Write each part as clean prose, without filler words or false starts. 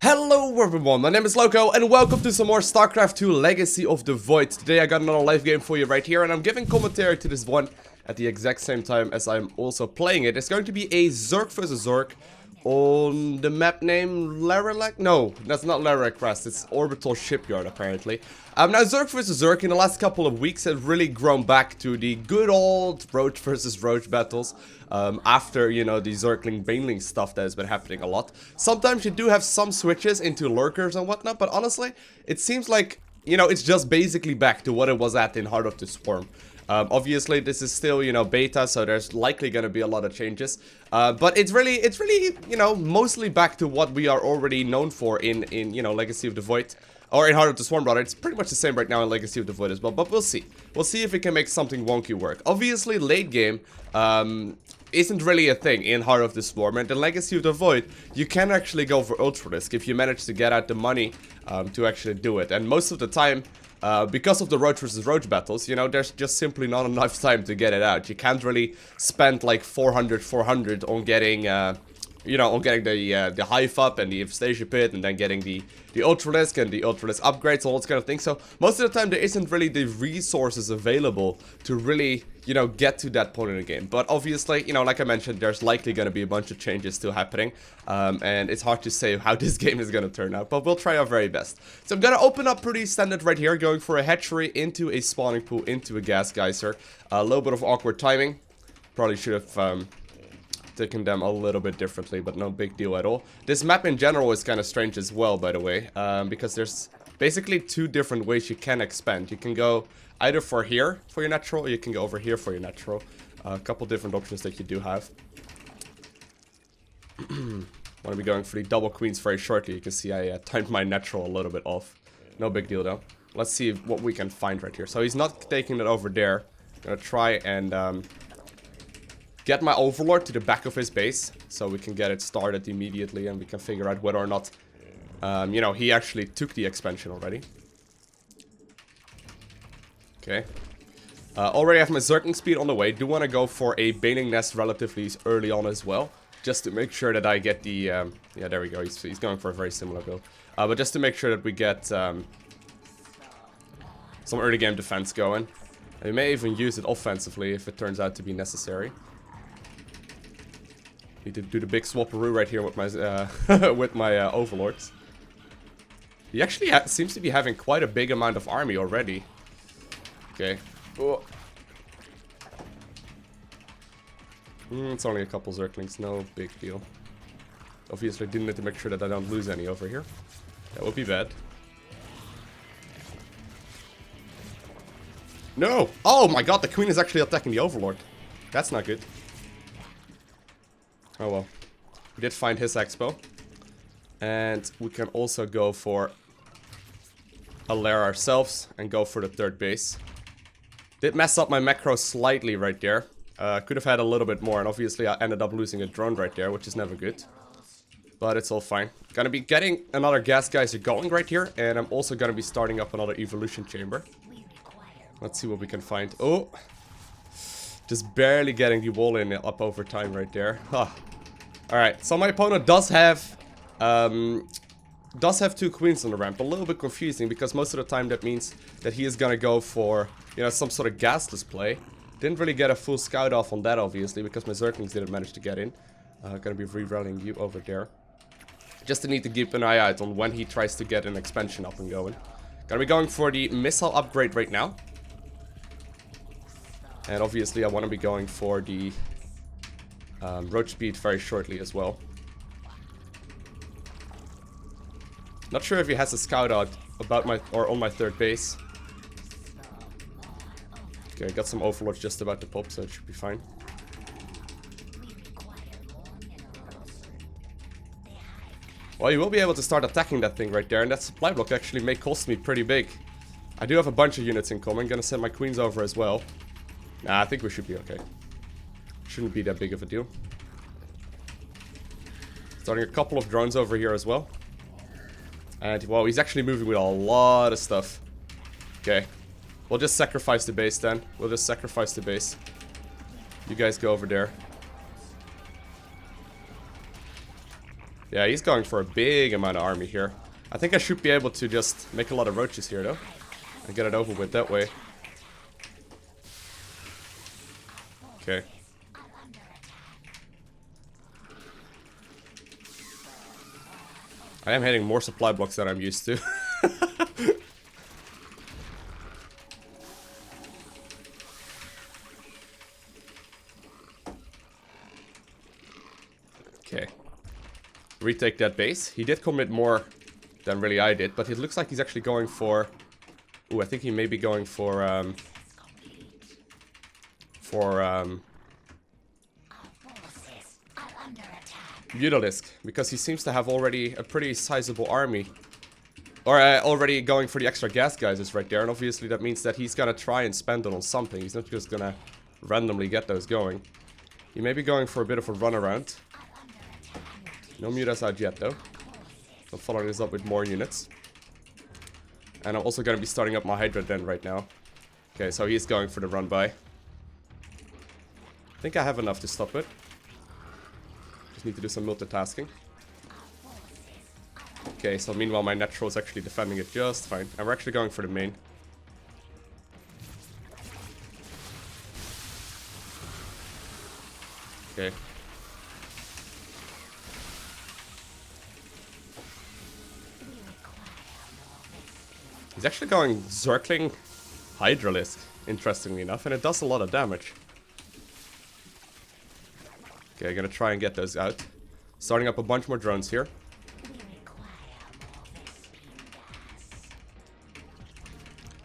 Hello everyone, my name is Loko and welcome to some more StarCraft 2 Legacy of the Void. Today I got another live game for you right here and I'm giving commentary to this one at the exact same time as I'm also playing it. It's going to be a Zerg versus Zerg on the map name Larelak? No, that's not Larelak Crest, it's Orbital Shipyard apparently. Now Zerg versus Zerg in the last couple of weeks has really grown back to the good old Roach versus Roach battles. After, you know, the Zergling Baneling stuff that has been happening a lot. Sometimes you do have some switches into Lurkers and whatnot, but honestly, it seems like, you know, it's just basically back to what it was at in Heart of the Swarm. Obviously, this is still, you know, beta, so there's likely going to be a lot of changes. But it's really, you know, mostly back to what we are already known for in you know, Legacy of the Void. Or in Heart of the Swarm, rather. It's pretty much the same right now in Legacy of the Void as well, but we'll see. We'll see if we can make something wonky work. Obviously, late game isn't really a thing in Heart of the Swarm, and in Legacy of the Void, you can actually go for Hydralisks if you manage to get out the money to actually do it. And most of the time, because of the Roach versus Roach battles, you know, there's just simply not enough time to get it out. You can't really spend like 400 on getting, you know, on getting the hive up and the infestation pit, and then getting the Hydralisk and the Hydralisk upgrades, all those kind of things. So most of the time there isn't really the resources available to really, you know, get to that point in the game. But obviously, you know, like I mentioned, there's likely going to be a bunch of changes still happening, and it's hard to say how this game is going to turn out, but we'll try our very best. So I'm going to open up pretty standard right here, going for a hatchery into a spawning pool into a gas geyser. A little bit of awkward timing. Probably should have taken them a little bit differently, but no big deal at all. This map in general is kind of strange as well, by the way, because there's basically two different ways you can expand. You can go either for here for your natural, or you can go over here for your natural. A couple different options that you do have. Want to be going for the double queens very shortly. You can see I timed my natural a little bit off. No big deal though. Let's see what we can find right here. So he's not taking it over there. I'm gonna try and get my Overlord to the back of his base, so we can get it started immediately and we can figure out whether or not, you know, he actually took the expansion already. Okay. Already have my Zergling speed on the way. Do want to go for a Baneling nest relatively early on as well, just to make sure that I get the, yeah, there we go, he's going for a very similar build. But just to make sure that we get some early game defense going. And we may even use it offensively if it turns out to be necessary. Need to do the big swapperoo right here with my with my overlords. He actually seems to be having quite a big amount of army already. Okay. Oh. It's only a couple Zerglings, no big deal. Obviously, do need to make sure that I don't lose any over here. That would be bad. No! Oh my god, the queen is actually attacking the overlord. That's not good. Oh well, we did find his expo. And we can also go for a lair ourselves and go for the third base. Did mess up my macro slightly right there. Could have had a little bit more, and obviously I ended up losing a drone right there, which is never good. But it's all fine. Gonna be getting another gas geyser going right here, and I'm also gonna be starting up another evolution chamber. Let's see what we can find. Oh! Just barely getting the wall in up over time right there. Huh. Alright, so my opponent does have two queens on the ramp. A little bit confusing because most of the time that means that he is gonna go for, you know, some sort of gas display. Didn't really get a full scout off on that obviously because my Zerglings didn't manage to get in. Gonna be rerunning you over there. Just to need to keep an eye out on when he tries to get an expansion up and going. Gonna be going for the missile upgrade right now. And obviously I want to be going for the Roach speed very shortly as well. Not sure if he has a scout out about my, or on my third base. Okay, I got some overlords just about to pop, so it should be fine. Well, you will be able to start attacking that thing right there, and that supply block actually may cost me pretty big. I do have a bunch of units incoming, gonna send my queens over as well. Nah, I think we should be okay. Shouldn't be that big of a deal. Starting a couple of drones over here as well. And, well, he's actually moving with a lot of stuff. Okay. We'll just sacrifice the base then. We'll just sacrifice the base. You guys go over there. Yeah, he's going for a big amount of army here. I think I should be able to just make a lot of roaches here, though. And get it over with that way. Okay. I am hitting more supply blocks than I'm used to. Okay. Retake that base. He did commit more than really I did, but it looks like he's actually going for... Ooh, I think he may be going for Hydralisk, because he seems to have already a pretty sizable army. Or already going for the extra gas geysers right there, and obviously that means that he's gonna try and spend it on something. He's not just gonna randomly get those going. He may be going for a bit of a runaround. No mutas out yet though. I'm following this up with more units. And I'm also gonna be starting up my Hydra den right now. Okay, so he's going for the run by. I think I have enough to stop it. Just need to do some multitasking. Okay, so meanwhile my natural is actually defending it just fine. And we're actually going for the main. Okay. He's actually going Zergling Hydralisks, interestingly enough, and it does a lot of damage. Okay, I'm gonna try and get those out. Starting up a bunch more drones here.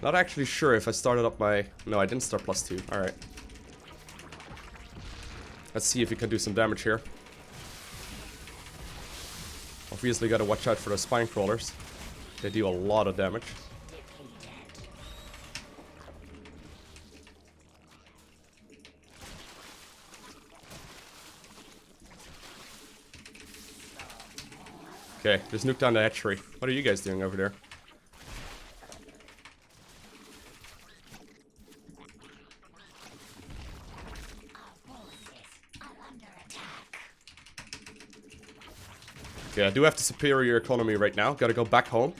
Not actually sure if I started up my... No, I didn't start +2. Alright. Let's see if we can do some damage here. Obviously gotta watch out for those spine crawlers. They do a lot of damage. Okay, just nuke down the hatchery. What are you guys doing over there? Okay, I do have the superior economy right now. Gotta go back home.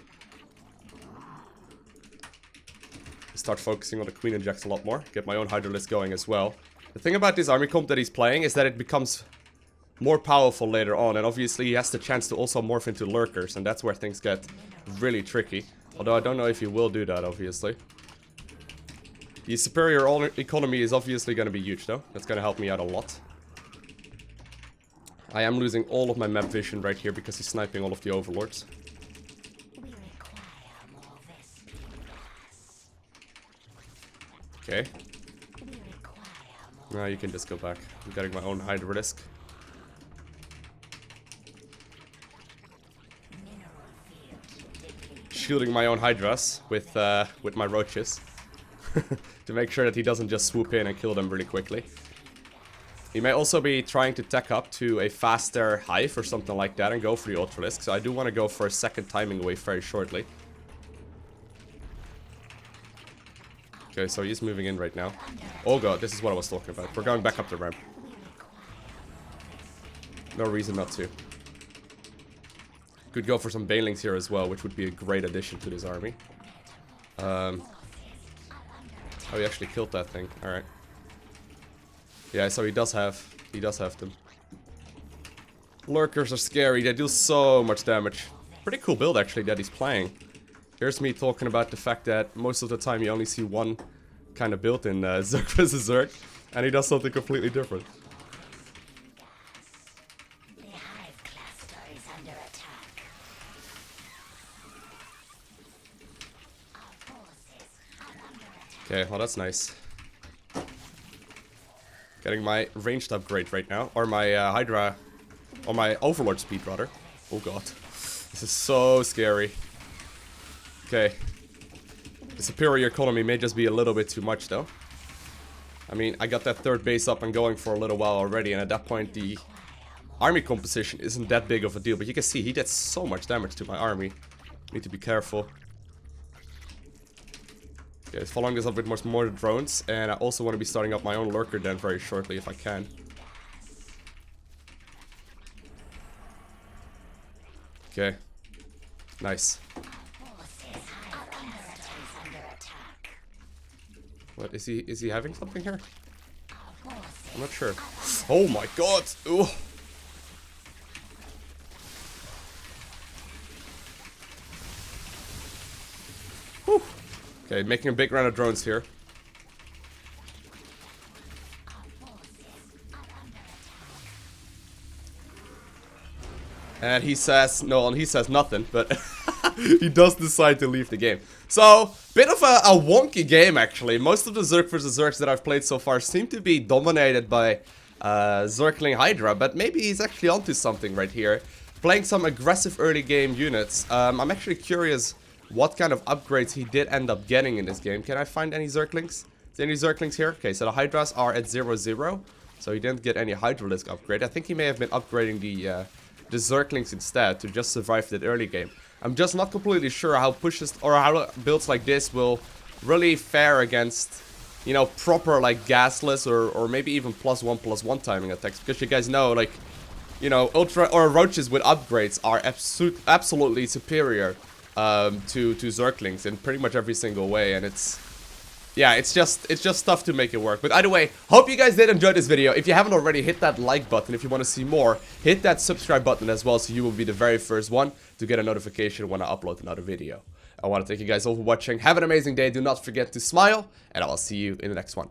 Start focusing on the queen injects a lot more. Get my own Hydralisk going as well. The thing about this army comp that he's playing is that it becomes more powerful later on, and obviously he has the chance to also morph into Lurkers, and that's where things get really tricky. Although I don't know if he will do that, obviously. The superior economy is obviously going to be huge, though. That's going to help me out a lot. I am losing all of my map vision right here because he's sniping all of the overlords. Okay. Now you can just go back. I'm getting my own Hydralisk. Shielding my own Hydras with my Roaches. To make sure that he doesn't just swoop in and kill them really quickly. He may also be trying to tech up to a faster Hive or something like that and go for the Ultralisk. So I do want to go for a second timing wave very shortly. Okay, so he's moving in right now. Oh god, this is what I was talking about. We're going back up the ramp. No reason not to. Could go for some Banelings here as well, which would be a great addition to this army. Oh, he actually killed that thing. Alright. Yeah, so he does have them. Lurkers are scary. They do so much damage. Pretty cool build, actually, that he's playing. Here's me talking about the fact that most of the time you only see one kind of build in Zerg vs Zerg, and he does something completely different. Okay, well that's nice. Getting my ranged upgrade right now, or my Hydra, or my Overlord speed rather. Oh god, this is so scary. Okay, the superior economy may just be a little bit too much though. I mean, I got that third base up and going for a little while already, and at that point the army composition isn't that big of a deal. But you can see he did so much damage to my army. Need to be careful. Okay, following this up with more drones, and I also want to be starting up my own Lurker den very shortly if I can. Okay. Nice. What, is he having something here? I'm not sure. Oh my god! Ooh. Whew. Okay, making a big round of drones here. And he says, no, and he says nothing, but he does decide to leave the game. So, bit of a wonky game, actually. Most of the Zerg vs. Zergs that I've played so far seem to be dominated by Zergling Hydra, but maybe he's actually onto something right here. Playing some aggressive early game units. I'm actually curious what kind of upgrades he did end up getting in this game. Can I find any Zerglings? Is there any Zerglings here? Okay, so the Hydras are at 0-0, so he didn't get any Hydralisk upgrade. I think he may have been upgrading the Zerglings instead to just survive that early game. I'm just not completely sure how pushes or how builds like this will really fare against, you know, proper like gasless or maybe even +1/+1 timing attacks, because you guys know, like, you know, ultra or roaches with upgrades are absolutely superior to Zerglings in pretty much every single way, and yeah, it's just tough to make it work. But either way, hope you guys did enjoy this video. If you haven't already, hit that like button. If you want to see more, hit that subscribe button as well, so you will be the very first one to get a notification when I upload another video. I want to thank you guys all for watching. Have an amazing day. Do not forget to smile, and I will see you in the next one.